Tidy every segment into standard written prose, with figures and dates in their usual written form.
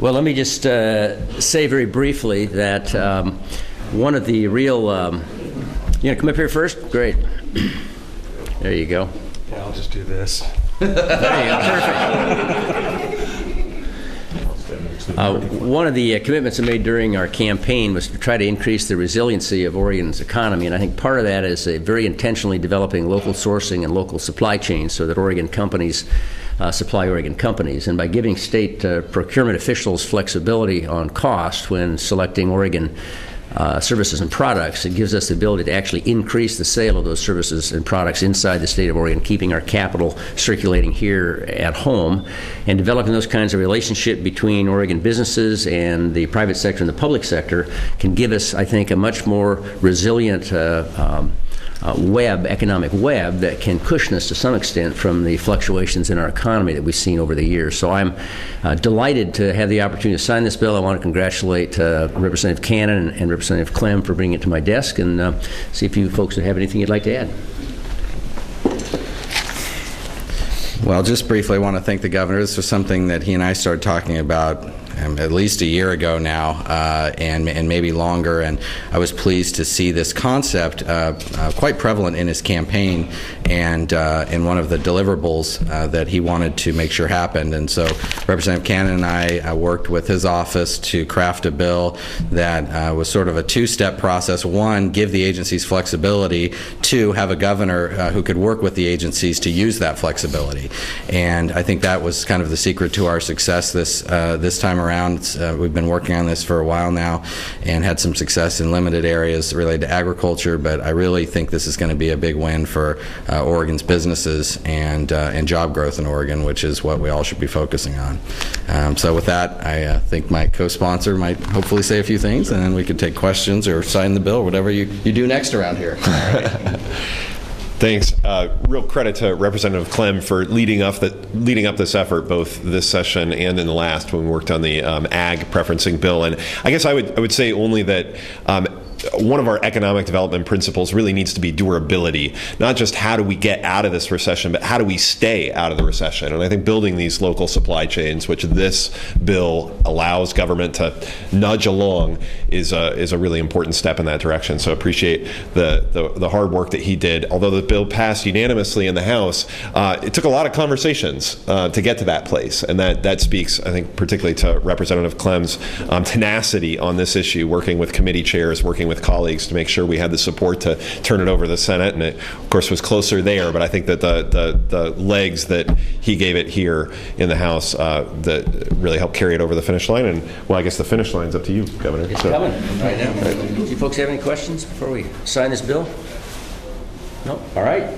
Well, let me just say very briefly that one of the real, you want to come up here first? Great. There you go. Yeah, I'll just do this. There you go, perfect. One of the commitments I made during our campaign was to try to increase the resiliency of Oregon's economy, and I think part of that is a very intentionally developing local sourcing and local supply chains so that Oregon companies supply Oregon companies. And by giving state procurement officials flexibility on cost when selecting Oregon services and products, it gives us the ability to actually increase the sale of those services and products inside the state of Oregon, keeping our capital circulating here at home, and developing those kinds of relationship between Oregon businesses and the private sector and the public sector can give us, I think, a much more resilient economic web that can cushion us to some extent from the fluctuations in our economy that we've seen over the years. So I'm delighted to have the opportunity to sign this bill. I want to congratulate Representative Cannon and Representative Clem for bringing it to my desk, and see if you folks would have anything you'd like to add. Well, just briefly, I want to thank the governor. This was something that he and I started talking about at least a year ago now, and maybe longer, and I was pleased to see this concept quite prevalent in his campaign and in one of the deliverables that he wanted to make sure happened. And so Representative Cannon and I worked with his office to craft a bill that was sort of a two-step process. One, give the agencies flexibility. Two, have a governor who could work with the agencies to use that flexibility. And I think that was kind of the secret to our success this time around. We've been working on this for a while now and had some success in limited areas related to agriculture, but I really think this is going to be a big win for Oregon's businesses and job growth in Oregon, which is what we all should be focusing on. So with that, I think my co-sponsor might hopefully say a few things, and then we could take questions or sign the bill, whatever you do next around here. Thanks. Real credit to Representative Clem for leading up this effort, both this session and in the last when we worked on the ag preferencing bill. And I guess I would say only that one of our economic development principles really needs to be durability, not just how do we get out of this recession, but how do we stay out of the recession. And I think building these local supply chains, which this bill allows government to nudge along, is a really important step in that direction. So appreciate the hard work that he did. Although the bill passed unanimously in the House, it took a lot of conversations to get to that place. And that speaks, I think, particularly to Representative Clem's tenacity on this issue, working with committee chairs, working with colleagues to make sure we had the support to turn it over to the Senate, and it, of course, was closer there. But I think that the legs that he gave it here in the House that really helped carry it over the finish line. And well, I guess the finish line's up to you, Governor. It's coming right now. Do you folks have any questions before we sign this bill? No. All right,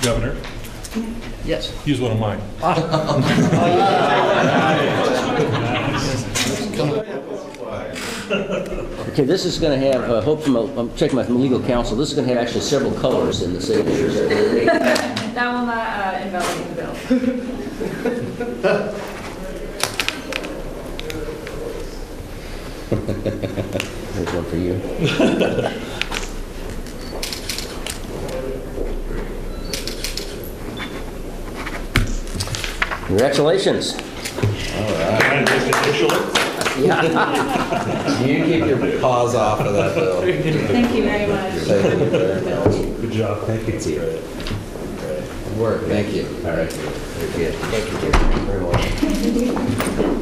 Governor. Yes. Use one of mine. Okay, this is going to have, hope from I'm checking my legal counsel, this is going to have actually several colors in the signatures. That will not invalidate the bill. There's one for you. Congratulations. All right. You keep your paws off of that bill. Thank you very much. Thank you, sir. Good job. Thank you. Good work. Thank you. All right. Very good. Thank you very much.